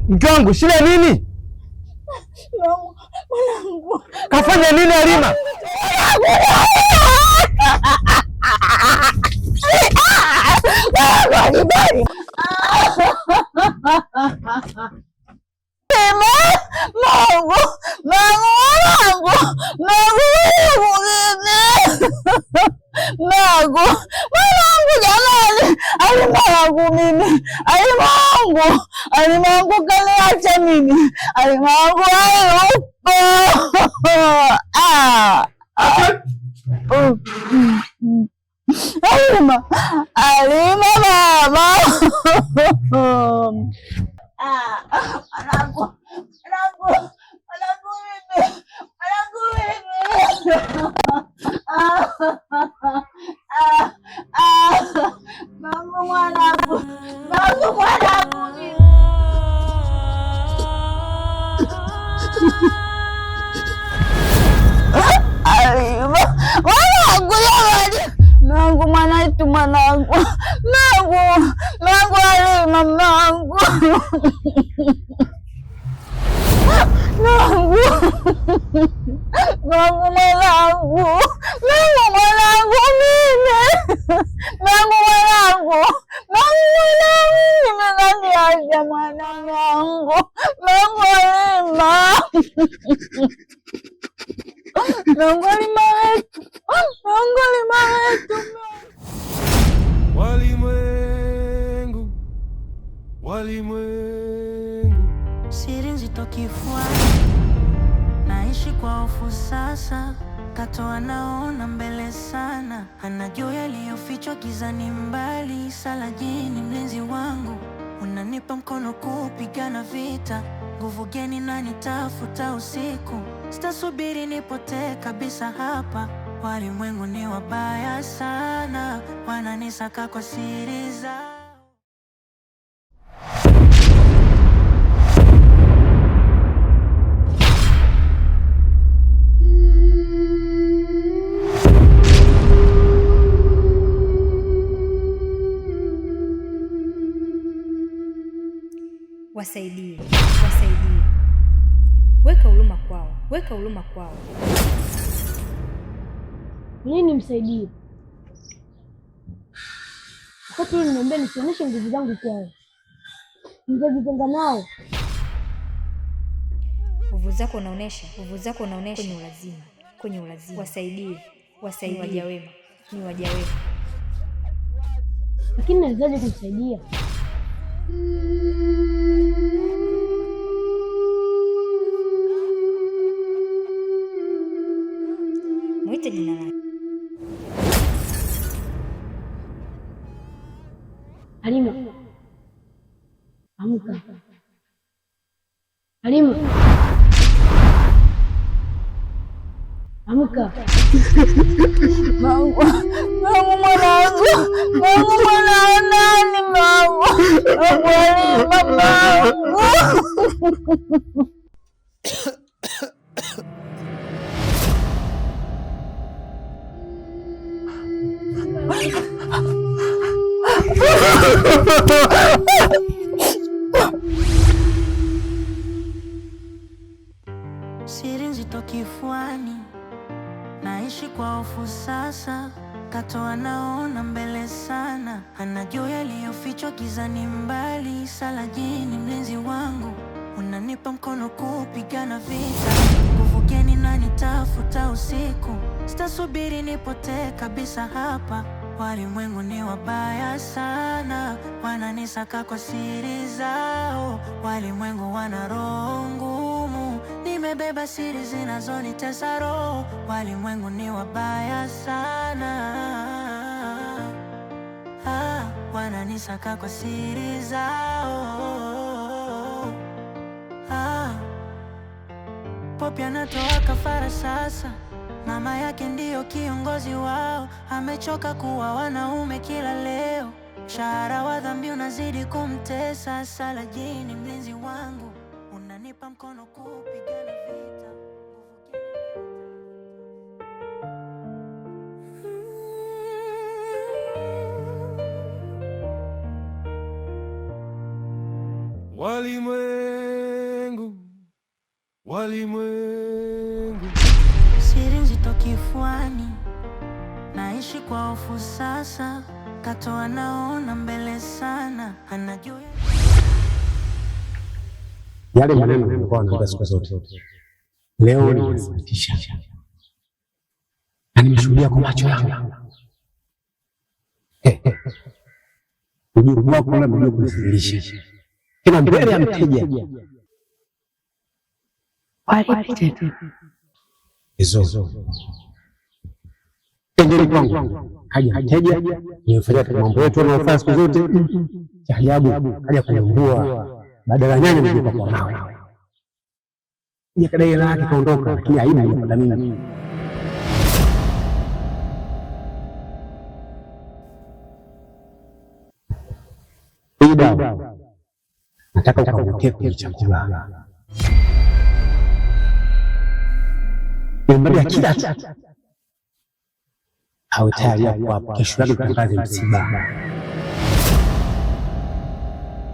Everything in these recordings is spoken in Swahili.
Mke wangu, shida nini? Mwanangu. Kafanya nini Halima? Alimangu kaniacha mimi. Alimangu hayupo. Halima mama. Walimwengu, siri nzito kifuani, naishi kwa hofu sasa. Kato anaona mbele sana, anajua yaliyofichwa gizani mbali. Salajini mlinzi wangu, unanipa mkono kupigana vita. Nguvu geni na nitafuta usiku, sitasubiri nipotee kabisa hapa. Walimwengu ni wabaya sana, wananisaka kwa siri zao. Wasaidie, wasaidie. Weka huruma kwao, weka huruma kwao. Nini msaidie? Wakati ule niambia nisioneshe nguvu zangu kwao, ningejitenga nao. Nguvu zako unaonesha, nguvu zako unaonesha kwenye ulazima, kwenye ulazima. Wasaidie, wasaidie. Waja wema, ni waja wema. Lakini nawezaje kumsaidia? Mwite jina lake. Halima. Amka. Halima. Amka. Mangu mwanangu. Mangu mwanangu nani mangu. Mangu. Siri nzito kifuani, naishi kwa hofu sasa. Kato anaona mbele sana, anajua yaliyofichwa gizani mbali. Salajini mlinzi wangu, unanipa mkono kupigana vita. Nguvu geni na nitafuta usiku, sitasubiri nipotee kabisa hapa. Walimwengu ni wabaya sana, wananisaka kwa siri zao. Walimwengu wana roho ngumu, nimebeba siri zinazonitesa roho. Walimwengu ni wabaya sana, wananisaka kwa siri zao. Popi anatoa kafara sasa, mama yake ndiyo kiongozi wao. Amechoka kuwa wanaume kila leo, mshahara wa dhambi unazidi kumtesa. Sala jini mlinzi wangu, unanipa mkono kupigana vita. Walimwengu, walimwengu, siri nzito kifuani, naishi kwa hofu sasa. Kato anaona mbele sana, anajua Yale maneno nilikuwa naambia siku zote, leo nimethibitisha na nimeshuhudia kwa macho yangu. Ujuru wako ule mwenyewe kunithibitisha tena mbele ya mteja. Walipita hizo tengeli kwangu, kaja mteja nimefanya mambo yetu na siku zote. Cha ajabu kaja kunimbua, badala ya nyanya nilipa kwa mawe. Nije kadai lake kaondoka, lakini aibu ilipata mimi. Ida, nataka ukamwekee kwenye chakula mbele ya kila awe tayari hapo. Kesho yake tutangaze msiba,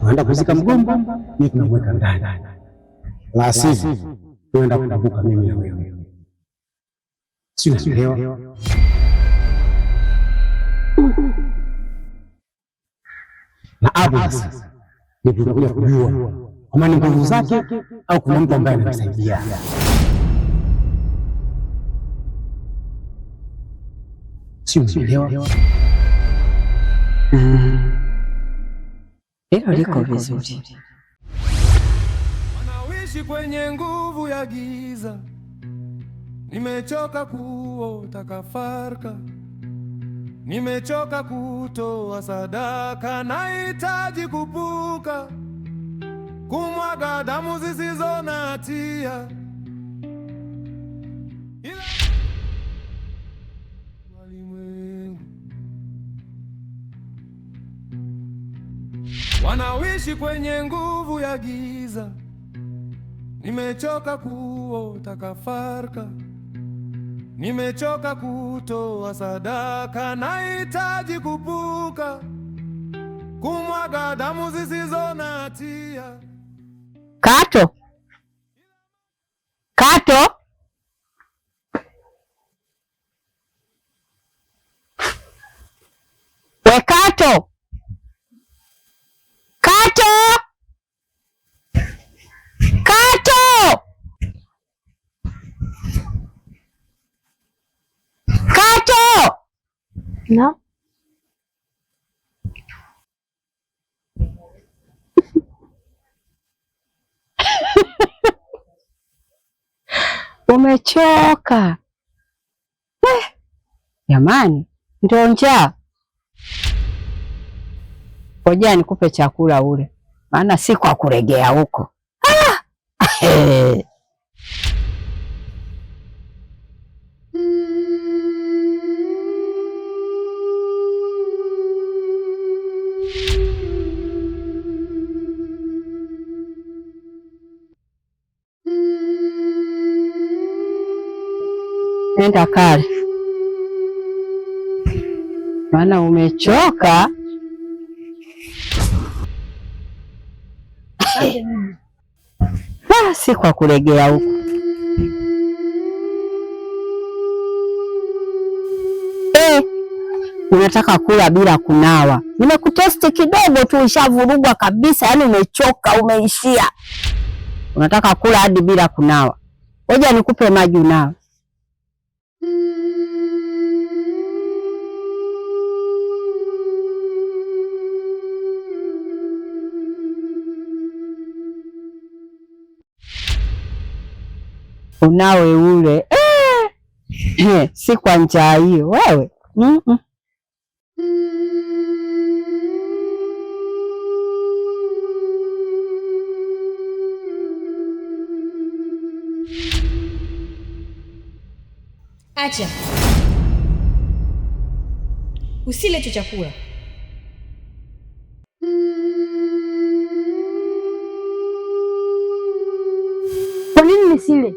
tunaenda kuzika mgomba, mimi tunamweka ndani, la sivyo tunaenda kukumbuka mimi na wewe. Si unaelewa? Na hapo sasa ndipo tunakuja kujua kama ni nguvu zake au kuna mtu ambaye anamsaidia. Si unaelewa? Hilo liko vizuri. wanaoishi kwenye nguvu ya giza. Nimechoka kuota kafarka, nimechoka kutoa sadaka. Nahitaji kupuka, kumwaga damu zisizo na hatia. Walimwengu wanaoishi kwenye nguvu ya giza. Nimechoka kuota kafarka, nimechoka kutoa sadaka. Nahitaji kupuka, kumwaga damu zisizo na hatia. Kato, Kato, we Kato, Kato, Kato, Kato. Na umechoka jamani? Ndio njaa? Ngoja nikupe chakula ule, maana si kwa kuregea huko. Nenda kale, maana umechoka. Si kwa kulegea huko. Unataka kula bila kunawa? Nimekutesti kidogo tu, ishavurugwa kabisa. Yaani umechoka, umeishia. Unataka kula hadi bila kunawa? Ngoja nikupe maji unawe. unawe ule si kwa njaa hiyo wewe. Acha. Usile hicho chakula. Kwa nini nisile?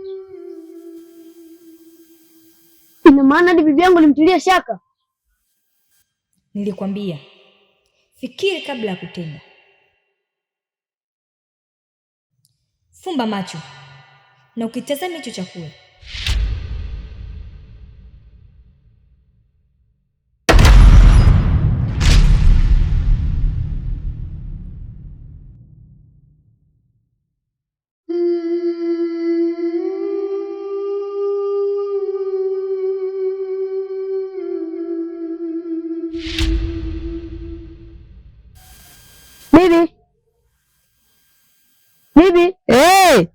Ina maana hadi bibi yangu nimtilia shaka? Nilikwambia fikiri kabla ya kutenda. Fumba macho na ukitazama hicho chakula. Bibi. Bibi. Hey!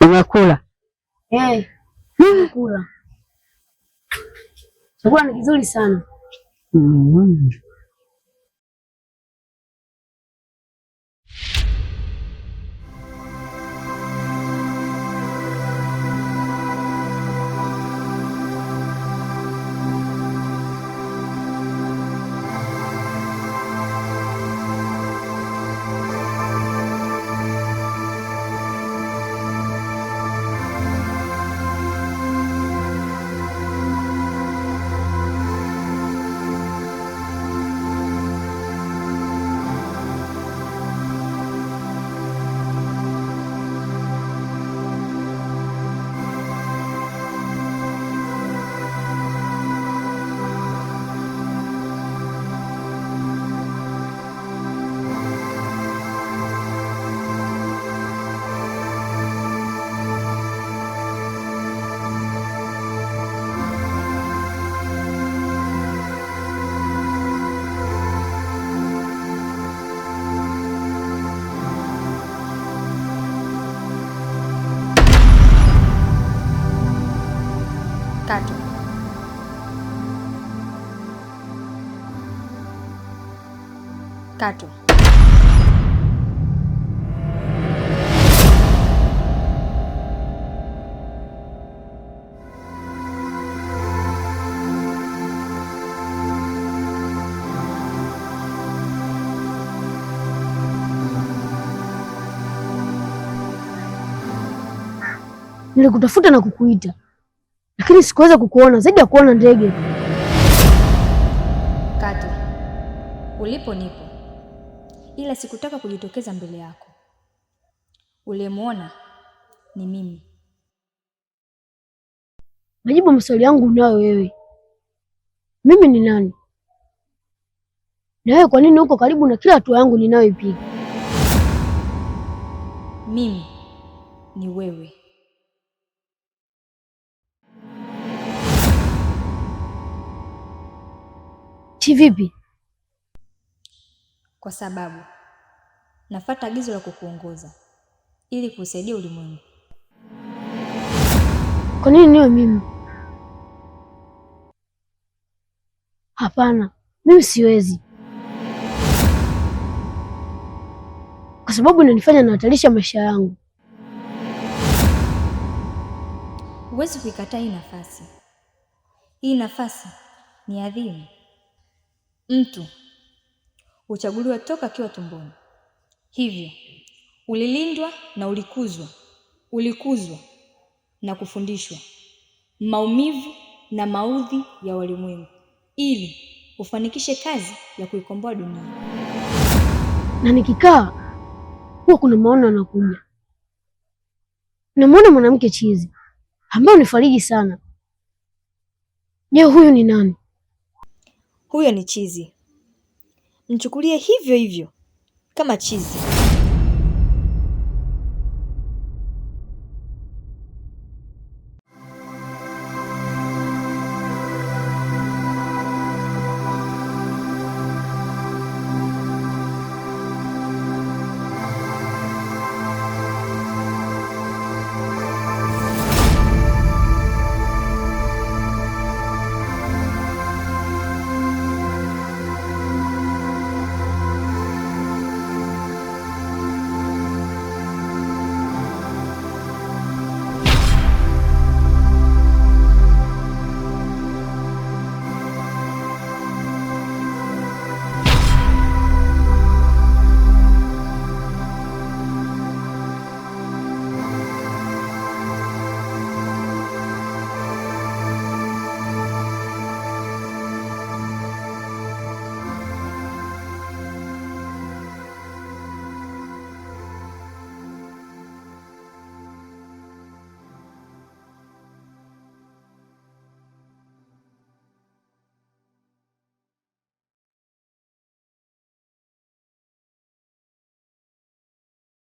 Umekula? Nimekula. Chakula ni kizuri sana. Kato. Kato. Nilikutafuta na kukuita, lakini sikuweza kukuona zaidi ya kuona ndege. Kato, ulipo nipo, ila sikutaka kujitokeza mbele yako. Uliyemwona ni mimi. Majibu maswali yangu unayo wewe. Mimi ni nani? Na wewe kwa nini uko karibu na kila hatua yangu ninayoipiga? Mimi ni wewe. Kivipi? Kwa sababu nafuata agizo la kukuongoza ili kusaidia ulimwengu. Kwa nini niwe mimi? Hapana, mimi siwezi, kwa sababu inanifanya nahatarisha maisha yangu. Huwezi kuikataa hii nafasi. Hii nafasi ni adhimu. Mtu huchaguliwa toka akiwa tumboni. Hivyo ulilindwa na ulikuzwa na kufundishwa maumivu na maudhi ya walimwengu ili ufanikishe kazi ya kuikomboa dunia. Na nikikaa huwa kuna maono yanakuja. Namwona mwanamke chizi ambaye unifariji sana. Je, huyu ni nani? Huyo ni chizi. Mchukulie hivyo hivyo kama chizi.